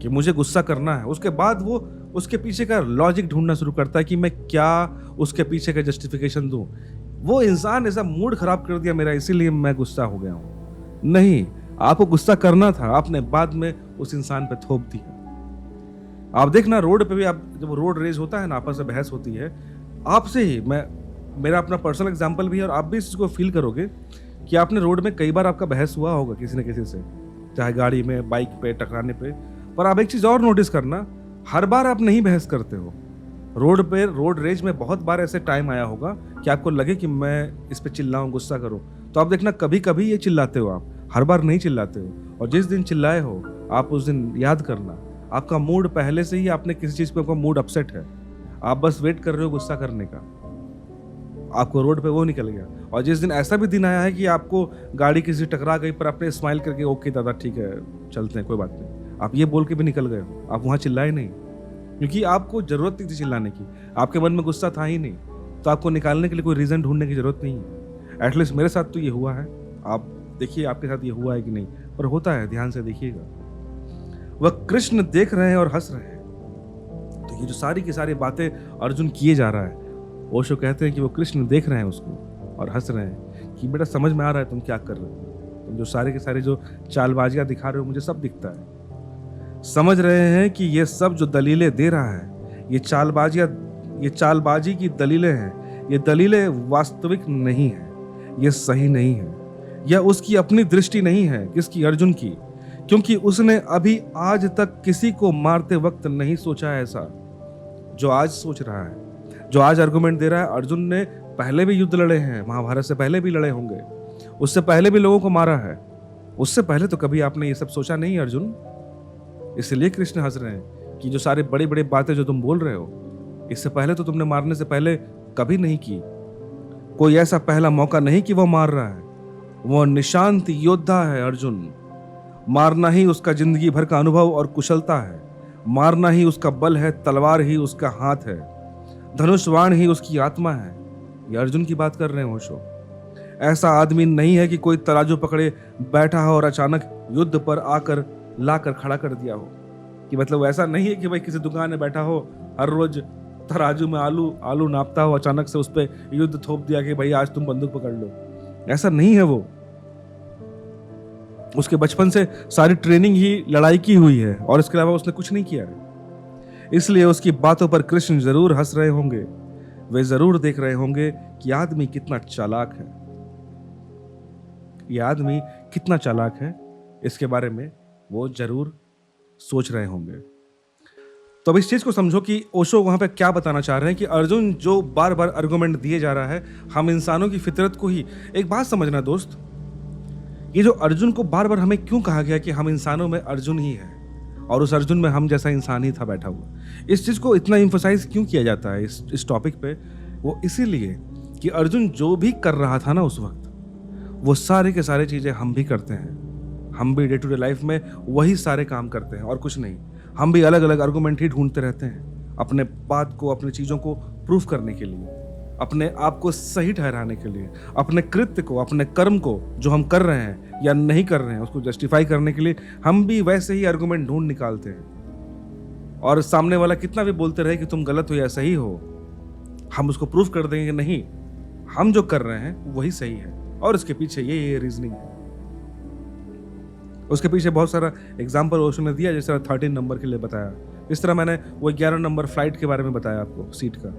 कि मुझे गुस्सा करना है, उसके बाद वो उसके पीछे का लॉजिक ढूंढना शुरू करता है कि मैं क्या उसके पीछे का जस्टिफिकेशन दूं। वो इंसान ऐसा मूड खराब कर दिया मेरा, इसीलिए मैं गुस्सा हो गया हूं। नहीं, आपको गुस्सा करना था, आपने बाद में उस इंसान पे थोप दिया। आप देखना रोड पे भी, आप जब रोड रेज होता है ना, आपस में बहस होती है, आपसे ही मेरा अपना पर्सनल एग्जांपल भी है और आप भी इसको फील करोगे कि आपने रोड में कई बार आपका बहस हुआ होगा किसी न किसी से, चाहे गाड़ी में, बाइक पे, टकराने पे। पर आप एक चीज और नोटिस करना, हर बार आप नहीं बहस करते हो। रोड पे, रोड रेज में बहुत बार ऐसे टाइम आया होगा कि आपको लगे कि मैं इस पे चिल्लाऊं, गुस्सा करूं, तो आप देखना कभी कभी ये चिल्लाते हो, आप हर बार नहीं चिल्लाते हो। और जिस दिन चिल्लाए हो आप उस दिन याद करना आपका मूड पहले से ही, आपने किसी चीज पे, आपका मूड अपसेट है, आप बस वेट कर रहे हो गुस्सा करने का, आपको रोड पे वो निकल गया। और जिस दिन ऐसा भी दिन आया है कि आपको गाड़ी किसी टकरा गई पर आपने स्माइल करके ओके दादा ठीक है चलते हैं कोई बात नहीं, आप ये बोल के भी निकल गए हो, आप वहां चिल्लाए नहीं, क्योंकि आपको जरूरत नहीं थी चिल्लाने की, आपके मन में गुस्सा था ही नहीं, तो आपको निकालने के लिए कोई रीजन ढूंढने की जरूरत नहीं है। एटलीस्ट मेरे साथ तो ये हुआ है, आप देखिए आपके साथ ये हुआ है कि नहीं, पर होता है, ध्यान से देखिएगा। वह कृष्ण देख रहे हैं और हंस रहे हैं। तो ये जो सारी की सारी बातें अर्जुन किए जा रहा है, ओशो कहते हैं कि वो कृष्ण देख रहे हैं उसको और हंस रहे हैं कि बेटा समझ में आ रहा है तुम क्या कर रहे हो, तुम जो सारे के सारे जो चालबाजियां दिखा रहे हो मुझे सब दिखता है। समझ रहे हैं कि ये सब जो दलीलें दे रहा है, ये चालबाजी की दलीलें हैं, ये दलीलें वास्तविक नहीं है, ये सही नहीं है, यह उसकी अपनी दृष्टि नहीं है, किसकी, अर्जुन की, क्योंकि उसने अभी आज तक किसी को मारते वक्त नहीं सोचा ऐसा जो आज सोच रहा है, जो आज आर्गुमेंट दे रहा है। अर्जुन ने पहले भी युद्ध लड़े हैं, महाभारत से पहले भी लड़े होंगे, उससे पहले भी लोगों को मारा है, उससे पहले तो कभी आपने ये सब सोचा नहीं अर्जुन। इसलिए कृष्ण हंस रहे हैं कि जो सारी बड़ी बड़ी बातें जो तुम बोल रहे हो, इससे पहले तो तुमने मारने से पहले कभी नहीं की, कोई ऐसा पहला मौका नहीं कि वो मार रहा है। वो निशांत योद्धा है अर्जुन, मारना ही उसका जिंदगी भर का अनुभव और कुशलता है, मारना ही उसका बल है, तलवार ही उसका हाथ है, धनुष्वाण ही उसकी आत्मा है। ये अर्जुन की बात कर रहे हैं ओशो। ऐसा आदमी नहीं है कि कोई तराजू पकड़े बैठा हो और अचानक युद्ध पर आकर लाकर खड़ा कर दिया हो, कि मतलब ऐसा नहीं है कि भाई किसी दुकान में बैठा हो, हर रोज तराजू में आलू नापता हो, अचानक से उस पर युद्ध थोप दिया कि भाई आज तुम बंदूक पकड़ लो। ऐसा नहीं है वो, उसके बचपन से सारी ट्रेनिंग ही लड़ाई की हुई है और इसके अलावा उसने कुछ नहीं किया है। इसलिए उसकी बातों पर कृष्ण जरूर हंस रहे होंगे, वे जरूर देख रहे होंगे कि आदमी कितना चालाक है, ये आदमी कितना चालाक है, इसके बारे में वो जरूर सोच रहे होंगे। तो अब इस चीज को समझो कि ओशो वहां पे क्या बताना चाह रहे हैं कि अर्जुन जो बार बार आर्गुमेंट दिए जा रहा है, हम इंसानों की फितरत को ही, एक बात समझना दोस्त, ये जो अर्जुन को बार बार हमें क्यों कहा गया कि हम इंसानों में अर्जुन ही है और उस अर्जुन में हम जैसा इंसान ही था बैठा हुआ, इस चीज को इतना एम्फसाइज क्यों किया जाता है इस टॉपिक पे, वो इसीलिए कि अर्जुन जो भी कर रहा था ना उस वक्त, वो सारे के सारे चीजें हम भी करते हैं, हम भी डे टू डे लाइफ में वही सारे काम करते हैं और कुछ नहीं। हम भी अलग अलग आर्गुमेंट ही ढूंढते रहते हैं अपने बात को, अपनी चीजों को प्रूफ करने के लिए, अपने आप को सही ठहराने के लिए, अपने कृत्य को, अपने कर्म को जो हम कर रहे हैं या नहीं कर रहे हैं उसको जस्टिफाई करने के लिए हम भी वैसे ही आर्गुमेंट ढूंढ निकालते हैं। और सामने वाला कितना भी बोलते रहे कि तुम गलत हो या सही हो, हम उसको प्रूफ कर देंगे कि नहीं, हम जो कर रहे हैं वही सही है और इसके पीछे ये रीजनिंग है। उसके पीछे बहुत सारा एग्जाम्पल ओशो ने दिया, जिस तरह 13 नंबर के लिए बताया, इस तरह मैंने वो 11 नंबर फ्लाइट के बारे में बताया आपको, सीट का।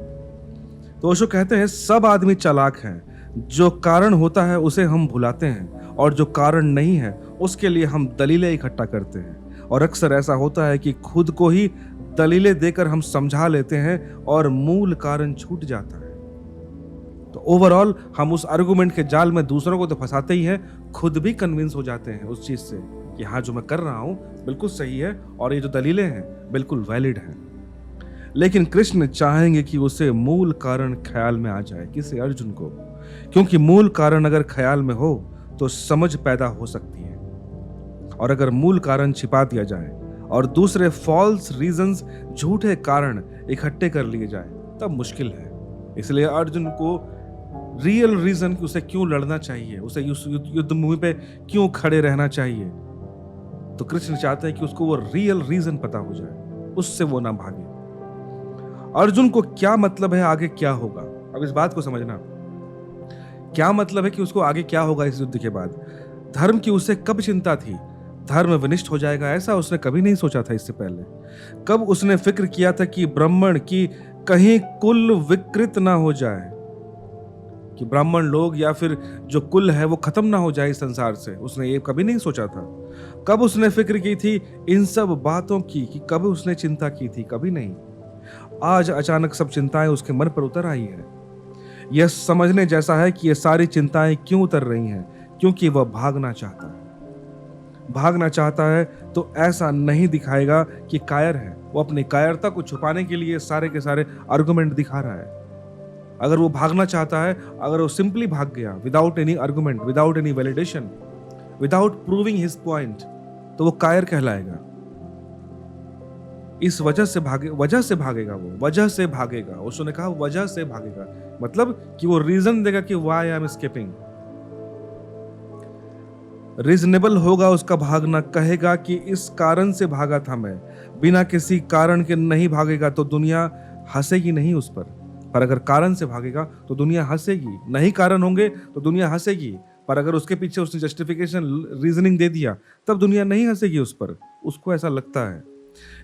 तो ओशो कहते हैं सब आदमी चालाक हैं, जो कारण होता है उसे हम भुलाते हैं और जो कारण नहीं है उसके लिए हम दलीलें इकट्ठा करते हैं, और अक्सर ऐसा होता है कि खुद को ही दलीलें देकर हम समझा लेते हैं और मूल कारण छूट जाता है। तो ओवरऑल हम उस आर्गुमेंट के जाल में दूसरों को तो फंसाते ही हैं, खुद भी कन्विंस हो जाते हैं उस चीज से कि हाँ जो मैं कर रहा हूं बिल्कुल सही है और ये जो दलीलें हैं बिल्कुल वैलिड हैं। लेकिन कृष्ण चाहेंगे कि उसे मूल कारण ख्याल में आ जाए, किसे? अर्जुन को, क्योंकि मूल कारण अगर ख्याल में हो तो समझ पैदा हो सकती है, और अगर मूल कारण छिपा दिया जाए और दूसरे फॉल्स रीजंस, झूठे कारण इकट्ठे कर लिए जाए तब मुश्किल है। इसलिए अर्जुन को रियल रीजन कि उसे क्यों लड़ना चाहिए, उसे युद्ध भूमि पे क्यों खड़े रहना चाहिए, तो कृष्ण चाहते हैं कि उसको वो रियल रीजन पता हो जाए, उससे वो ना भागे। अर्जुन को क्या मतलब है आगे क्या होगा, अब इस बात को समझना। क्या मतलब है कि उसको आगे क्या होगा इस युद्ध के बाद? धर्म की उसे कब चिंता थी? धर्म विनिष्ट हो जाएगा ऐसा उसने कभी नहीं सोचा था इससे पहले। कब उसने फिक्र किया था कि ब्राह्मण की कहीं कुल विकृत ना हो जाए, कि ब्राह्मण लोग या फिर जो कुल है वो खत्म ना हो जाए इस संसार से? उसने ये कभी नहीं सोचा था। कब उसने फिक्र की थी इन सब बातों की, कि कब उसने चिंता की थी? कभी नहीं। आज अचानक सब चिंताएं उसके मन पर उतर आई है। यह समझने जैसा है कि ये सारी चिंताएं क्यों उतर रही हैं, क्योंकि वह भागना चाहता है। भागना चाहता है तो ऐसा नहीं दिखाएगा कि कायर है, वो अपनी कायरता को छुपाने के लिए सारे के सारे आर्गुमेंट दिखा रहा है। अगर वो भागना चाहता है, अगर वो सिंपली भाग गया without any argument, without any validation, without proving his point, तो वो कायर कहलाएगा। इस वजह से भागेगा वो, वजह से भागेगा। ओशो ने कहा वजह से भागेगा, मतलब कि वो रीजन देगा कि why I am escaping. Reasonable होगा उसका भागना, कहेगा कि इस कारण से भागा था मैं, बिना किसी कारण के नहीं भागेगा तो दुनिया हंसेगी नहीं उस पर अगर कारण से भागेगा तो दुनिया हंसेगी। नहीं कारण होंगे तो दुनिया हंसेगी, पर अगर उसके पीछे उसने जस्टिफिकेशन, रीजनिंग दे दिया तब दुनिया नहीं हंसेगी उस पर। उसको ऐसा लगता है।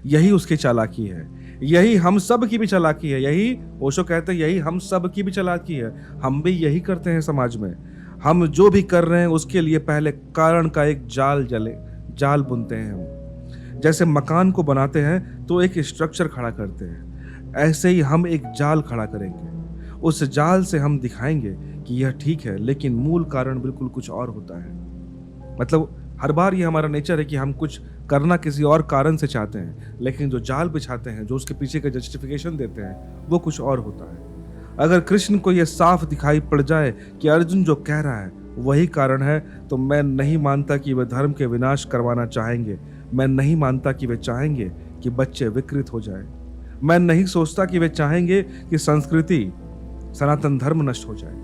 यही उसकी चालाकी है, यही हम सब की भी चालाकी है। यही ओशो कहते हैं, यही हम सब की भी चालाकी है। हम भी यही करते हैं समाज में। हम जो भी कर रहे हैं उसके लिए पहले कारण का एक जाल बुनते हैं। हम जैसे मकान को बनाते हैं तो एक स्ट्रक्चर खड़ा करते हैं, ऐसे ही हम एक जाल खड़ा करेंगे। उस जाल से हम दिखाएंगे कि यह ठीक है, लेकिन मूल कारण बिल्कुल कुछ और होता है। मतलब हर बार ये हमारा नेचर है कि हम कुछ करना किसी और कारण से चाहते हैं, लेकिन जो जाल बिछाते हैं, जो उसके पीछे का जस्टिफिकेशन देते हैं, वो कुछ और होता है। अगर कृष्ण को यह साफ दिखाई पड़ जाए कि अर्जुन जो कह रहा है वही कारण है, तो मैं नहीं मानता कि वे धर्म के विनाश करवाना चाहेंगे। मैं नहीं मानता कि वे चाहेंगे कि बच्चे विकृत हो जाए। मैं नहीं सोचता कि वे चाहेंगे कि संस्कृति, सनातन धर्म नष्ट हो जाए।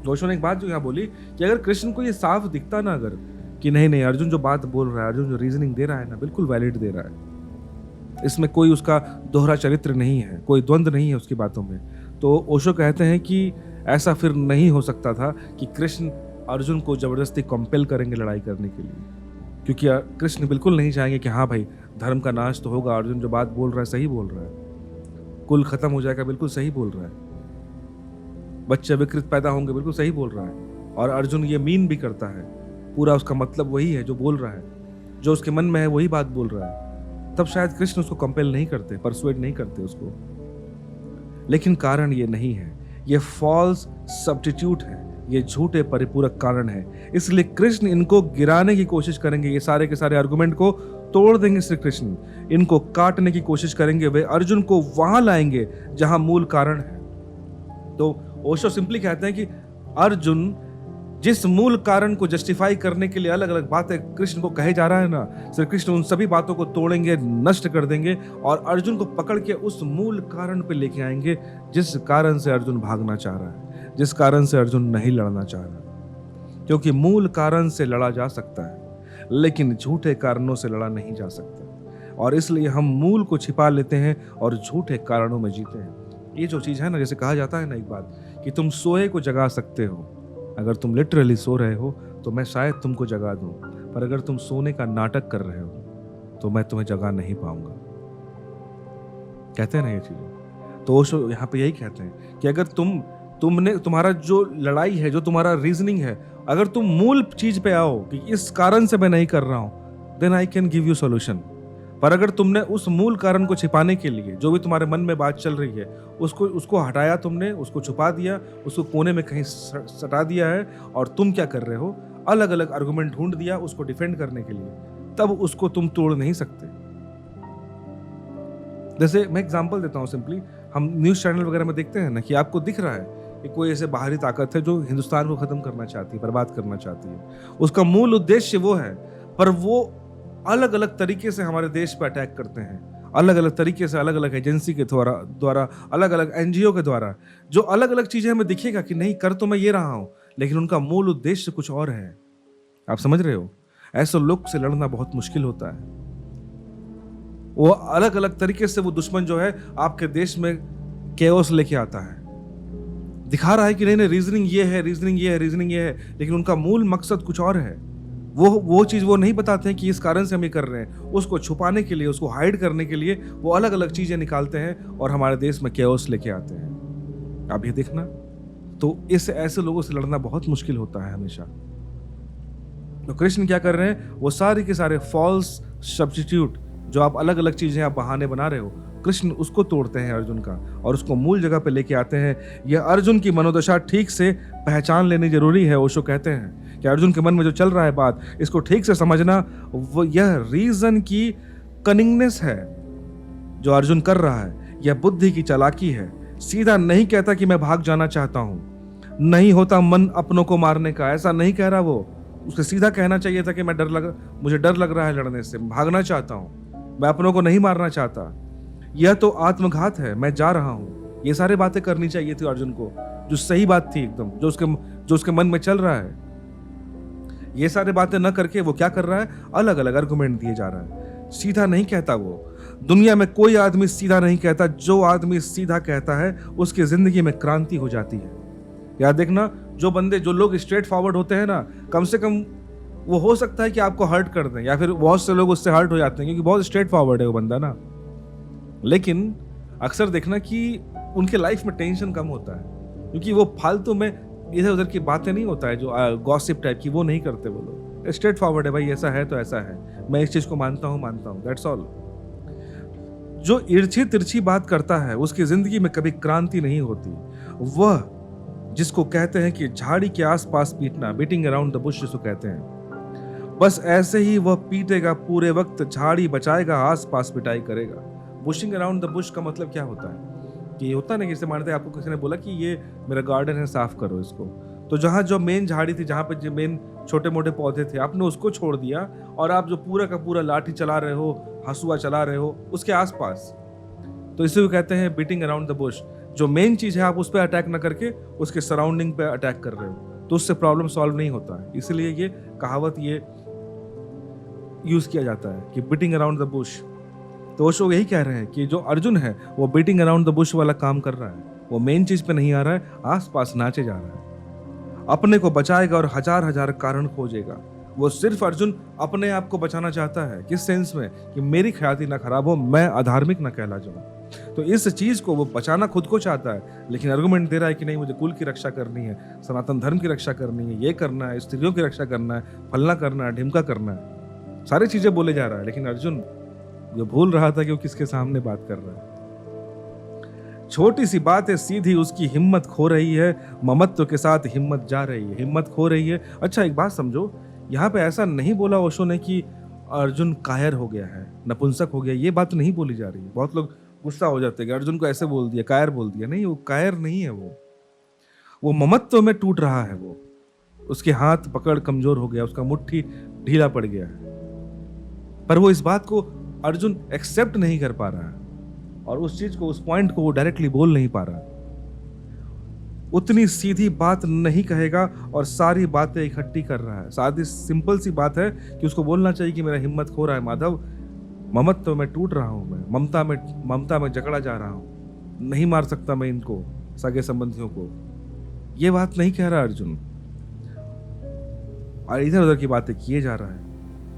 ओशो ने एक बात जो यहाँ बोली कि अगर कृष्ण को ये साफ दिखता ना, अगर कि नहीं अर्जुन जो बात बोल रहा है, अर्जुन जो रीजनिंग दे रहा है ना, बिल्कुल वैलिड दे रहा है, इसमें कोई उसका दोहरा चरित्र नहीं है, कोई द्वंद्व नहीं है उसकी बातों में, तो ओशो कहते हैं कि ऐसा फिर नहीं हो सकता था कि कृष्ण अर्जुन को जबरदस्ती कंपेल करेंगे लड़ाई करने के लिए, क्योंकि कृष्ण बिल्कुल नहीं चाहेंगे कि हाँ भाई धर्म का नाश तो होगा, अर्जुन जो बात बोल रहा है सही बोल रहा है, कुल खत्म हो जाएगा, बिल्कुल सही बोल रहा है, बच्चे विकृत पैदा होंगे, बिल्कुल सही बोल रहा है। और अर्जुन ये मीन भी करता है, पूरा उसका मतलब वही है जो बोल रहा है, जो उसके मन में है वही बात बोल रहा है। तब शायद कृष्ण उसको कंपेल नहीं करते, परसुएड नहीं करते उसको। लेकिन कारण ये नहीं है, ये फॉल्स सब्स्टिट्यूट है, ये झूठे परिपूरक कारण है। इसलिए कृष्ण इनको गिराने की कोशिश करेंगे, ये सारे के सारे आर्गुमेंट को तोड़ देंगे श्री कृष्ण, इनको काटने की कोशिश करेंगे, वे अर्जुन को वहां लाएंगे जहां मूल कारण है। तो ओशो सिंपली कहते हैं कि अर्जुन जिस मूल कारण को जस्टिफाई करने के लिए अलग अलग बातें कृष्ण को कहे जा रहा है ना, श्री कृष्ण उन सभी बातों को तोड़ेंगे, नष्ट कर देंगे और अर्जुन को पकड़ के उस मूल कारण पे लेके आएंगे जिस कारण से अर्जुन भागना चाह रहा है, जिस कारण से अर्जुन नहीं लड़ना चाह रहा। क्योंकि मूल कारण से लड़ा जा सकता है, लेकिन झूठे कारणों से लड़ा नहीं जा सकता, और इसलिए हम मूल को छिपा लेते हैं और झूठे कारणों में जीते हैं। ये जो चीज है ना, जैसे कहा जाता है ना एक बात कि तुम सोए को जगा सकते हो, अगर तुम लिटरली सो रहे हो तो मैं शायद तुमको जगा दूं, पर अगर तुम सोने का नाटक कर रहे हो तो मैं तुम्हें जगा नहीं पाऊंगा। कहते हैं ना ये चीजें। तो ओशो यहाँ पे यही कहते हैं कि अगर तुम्हारा जो लड़ाई है, जो तुम्हारा रीजनिंग है, अगर तुम मूल चीज पे आओ कि इस कारण से मैं नहीं कर रहा हूं, then I can give you solution. पर अगर तुमने उस मूल कारण को छिपाने के लिए, जो भी तुम्हारे मन में बात चल रही है, उसको हटाया, तुमने उसको छुपा दिया, उसको कोने में कहीं सटा दिया है, और तुम क्या कर रहे हो, अलग अलग आर्गुमेंट ढूंढ दिया उसको डिफेंड करने के लिए, तब उसको तुम तोड़ नहीं सकते। जैसे मैं एग्जांपल देता हूँ सिंपली, हम न्यूज चैनल वगैरह में देखते हैं ना कि आपको दिख रहा है कि कोई ऐसे बाहरी ताकत है जो हिंदुस्तान को खत्म करना चाहती है, बर्बाद करना चाहती है, उसका मूल उद्देश्य वो है, पर वो अलग अलग तरीके से हमारे देश पर अटैक करते हैं, अलग अलग तरीके से, अलग अलग एजेंसी के द्वारा, अलग अलग एनजीओ के द्वारा, जो अलग अलग चीजें हमें दिखेगा कि नहीं कर तो मैं ये रहा हूं, लेकिन उनका मूल उद्देश्य कुछ और है। आप समझ रहे हो? ऐसे लोग से लड़ना बहुत मुश्किल होता है। वो अलग अलग तरीके से वो दुश्मन जो है आपके देश में केओस लेके आता है, दिखा रहा है कि नहीं रीजनिंग ये है, रीजनिंग ये है, रीजनिंग ये है, लेकिन उनका मूल मकसद कुछ और है। वो चीज वो नहीं बताते हैं कि इस कारण से हम ये कर रहे हैं, उसको छुपाने के लिए, उसको हाइड करने के लिए वो अलग अलग चीजें निकालते हैं और हमारे देश में केओस लेके आते हैं। आप ये देखना, तो ऐसे लोगों से लड़ना बहुत मुश्किल होता है हमेशा। तो कृष्ण क्या कर रहे हैं, वो सारे के सारे फॉल्स सब्स्टिट्यूट, जो आप अलग अलग चीजें आप बहाने बना रहे हो, कृष्ण उसको तोड़ते हैं अर्जुन का, और उसको मूल जगह पे लेके आते हैं। यह अर्जुन की मनोदशा ठीक से पहचान लेनी जरूरी है। ओशो कहते हैं कि अर्जुन के मन में जो चल रहा है बात, इसको ठीक से समझना, वो यह रीजन की कनिंगनेस है जो अर्जुन कर रहा है, यह बुद्धि की चालाकी है। सीधा नहीं कहता कि मैं भाग जाना चाहता हूं, नहीं होता मन अपनों को मारने का, ऐसा नहीं कह रहा वो। उसको सीधा कहना चाहिए था कि मुझे डर लग रहा है लड़ने से, भागना चाहता हूं, मैं अपनों को नहीं मारना चाहता, यह तो आत्मघात है, मैं जा रहा हूं। ये सारी बातें करनी चाहिए थी अर्जुन को, जो सही बात थी एकदम, जो उसके मन में चल रहा है। ये सारी बातें न करके वो क्या कर रहा है, अलग अलग आर्गुमेंट दिए जा रहा है। सीधा नहीं कहता वो। दुनिया में कोई आदमी सीधा नहीं कहता। जो आदमी सीधा कहता है उसकी जिंदगी में क्रांति हो जाती है। याद देखना, जो लोग स्ट्रेट फॉरवर्ड होते हैं ना, कम से कम वो हो सकता है कि आपको हर्ट कर दें, या फिर बहुत से लोग उससे हर्ट हो जाते हैं क्योंकि बहुत स्ट्रेट फॉरवर्ड है वो बंदा ना। लेकिन अक्सर देखना कि उनके लाइफ में टेंशन कम होता है, क्योंकि वो फालतू में इधर उधर की बातें नहीं होता है, जो गॉसिप टाइप की, वो नहीं करते वो लोग। स्ट्रेट फॉरवर्ड है, भाई ऐसा है तो ऐसा है, मैं इस चीज को मानता हूँ, दैट्स ऑल। जो इर्छी तिरछी बात करता है उसकी जिंदगी में कभी क्रांति नहीं होती। वह जिसको कहते हैं कि झाड़ी के आसपास पीटना, बीटिंग अराउंड द बुश जिसको कहते हैं, बस ऐसे ही वह पीटेगा पूरे वक्त, झाड़ी बचाएगा, आसपास पिटाई करेगा। बुशिंग अराउंड द बुश का मतलब क्या होता है कि होता है ना, जैसे मानते हैं आपको किसी ने बोला कि ये मेरा गार्डन है, साफ करो इसको, तो जहां जो मेन झाड़ी थी, जहां पे जो मेन छोटे मोटे पौधे थे, आपने उसको छोड़ दिया और आप जो पूरा का पूरा लाठी चला रहे हो, हंसुआ चला रहे हो उसके आसपास, तो इसे भी कहते हैं बीटिंग अराउंड द बुश। जो मेन चीज है आप उस पर अटैक ना करके उसके सराउंडिंग पे अटैक कर रहे हो, तो उससे प्रॉब्लम सॉल्व नहीं होता है। इसलिए ये कहावत ये यूज किया जाता है कि बीटिंग अराउंड द बुश। तो ओशो यही कह रहे हैं कि जो अर्जुन है वो बीटिंग अराउंड द बुश वाला काम कर रहा है, वो मेन चीज पे नहीं आ रहा है, आसपास नाचे जा रहा है। अपने को बचाएगा और हजार हजार कारण खोजेगा। वो सिर्फ अर्जुन अपने आप को बचाना चाहता है। किस सेंस में, कि मेरी ख्याति ना खराब हो, मैं अधार्मिक ना कहला जाऊं। तो इस चीज को वो बचाना खुद को चाहता है, लेकिन आर्गुमेंट दे रहा है कि नहीं, मुझे कुल की रक्षा करनी है, सनातन धर्म की रक्षा करनी है, ये करना है, स्त्रियों की रक्षा करना है, फलना करना है, ढिमका करना है, सारी चीजें बोले जा रहा है। लेकिन अर्जुन जो भूल रहा था कि वो किसके सामने बात कर रहा है। छोटी सी बात है, सीधी उसकी हिम्मत खो रही है, ममत्व के साथ हिम्मत जा रही है, हिम्मत खो रही है। अच्छा एक बात समझो, यहाँ पे ऐसा नहीं बोला ओशो ने कि अर्जुन कायर हो गया है, नपुंसक हो गया, ये बात नहीं बोली जा रही है। बहुत लोग गुस्सा हो जाते हैं कि अर्जुन को ऐसे बोल दिया, कायर बोल दिया। नहीं, वो कायर नहीं है, वो ममत्व में टूट रहा है। वो उसके हाथ पकड़ कमजोर हो गया, उसका मुट्ठी ढीला पड़ गया है, पर वो इस बात को अर्जुन एक्सेप्ट नहीं कर पा रहा है और उस चीज को, उस पॉइंट को वो डायरेक्टली बोल नहीं पा रहा। उतनी सीधी बात नहीं कहेगा और सारी बातें इकट्ठी कर रहा है। सादी सिंपल सी बात है कि उसको बोलना चाहिए कि मेरा हिम्मत खो रहा है माधव, ममत्व में टूट रहा हूं मैं, ममता में जकड़ा जा रहा हूं, नहीं मार सकता मैं इनको, सगे संबंधियों को। ये बात नहीं कह रहा अर्जुन, और इधर उधर की बातें किए जा रहा है।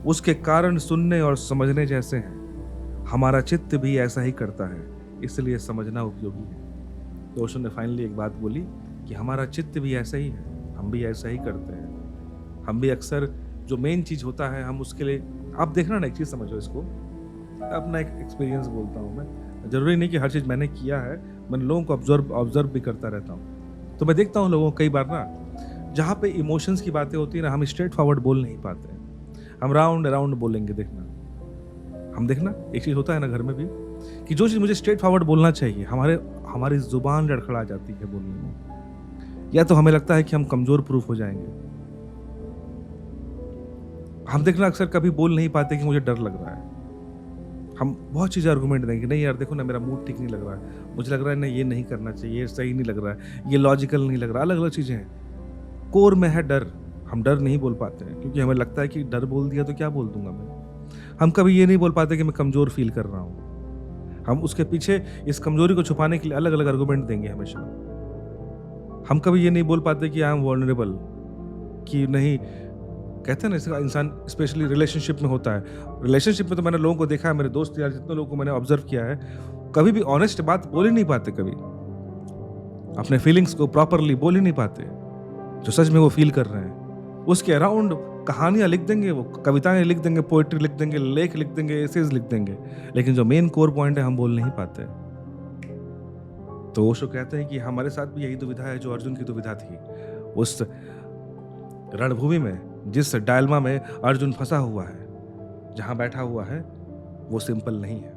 उसके कारण सुनने और समझने जैसे हैं। हमारा चित्त भी ऐसा ही करता है, इसलिए समझना उपयोगी है। तो ओशो ने फाइनली एक बात बोली कि हमारा चित्त भी ऐसा ही है, हम भी ऐसा ही करते हैं। हम भी अक्सर जो मेन चीज़ होता है हम उसके लिए, आप देखना ना, एक चीज़ समझो इसको, अपना एक एक्सपीरियंस बोलता हूँ मैं, ज़रूरी नहीं कि हर चीज़ मैंने किया है, मैं लोगों को ऑब्जर्व भी करता रहता हूँ। तो मैं देखता हूँ लोगों को कई बार ना, जहाँ पे इमोशंस की बातें होती है ना, हम स्ट्रेट फॉरवर्ड बोल नहीं पाते, हम राउंड अराउंड बोलेंगे। देखना एक चीज़ होता है ना घर में भी, कि जो चीज़ मुझे स्ट्रेट फॉरवर्ड बोलना चाहिए, हमारी ज़ुबान लड़खड़ा जाती है बोलने में, या तो हमें लगता है कि हम कमज़ोर प्रूफ हो जाएंगे। हम देखना अक्सर कभी बोल नहीं पाते कि मुझे डर लग रहा है। हम बहुत चीज़ें आर्गूमेंट देंगे, नहीं यार देखो ना मेरा मूड ठीक नहीं लग रहा है, मुझे लग रहा है ना ये नहीं करना चाहिए, ये सही नहीं लग रहा है, ये लॉजिकल नहीं लग रहा, अलग अलग चीज़ें हैं। कोर में है डर, हम डर नहीं बोल पाते हैं क्योंकि हमें लगता है कि डर बोल दिया तो क्या बोल दूंगा मैं। हम कभी ये नहीं बोल पाते कि मैं कमज़ोर फील कर रहा हूँ, हम उसके पीछे इस कमज़ोरी को छुपाने के लिए अलग अलग आर्गूमेंट देंगे हमेशा। हम कभी ये नहीं बोल पाते कि आई एम वल्नरेबल, कि नहीं, कहते हैं ना इसका इंसान स्पेशली रिलेशनशिप में होता है। रिलेशनशिप में तो मैंने लोगों को देखा है, मेरे दोस्त यार जितने लोगों को मैंने ऑब्जर्व किया है, कभी भी ऑनेस्ट बात बोल ही नहीं पाते, कभी अपने फीलिंग्स को प्रॉपरली बोल ही नहीं पाते, जो सच में वो फील कर रहे हैं। उसके अराउंड कहानियां लिख देंगे, वो कविताएं लिख देंगे, पोएट्री लिख देंगे, लेख लिख देंगे, एसेज लिख देंगे, लेकिन जो मेन कोर पॉइंट है हम बोल नहीं पाते। तो ओशो कहते हैं कि हमारे साथ भी यही दुविधा है जो अर्जुन की दुविधा थी। उस रणभूमि में, जिस डायलमा में अर्जुन फंसा हुआ है, जहां बैठा हुआ है, वो सिंपल नहीं है।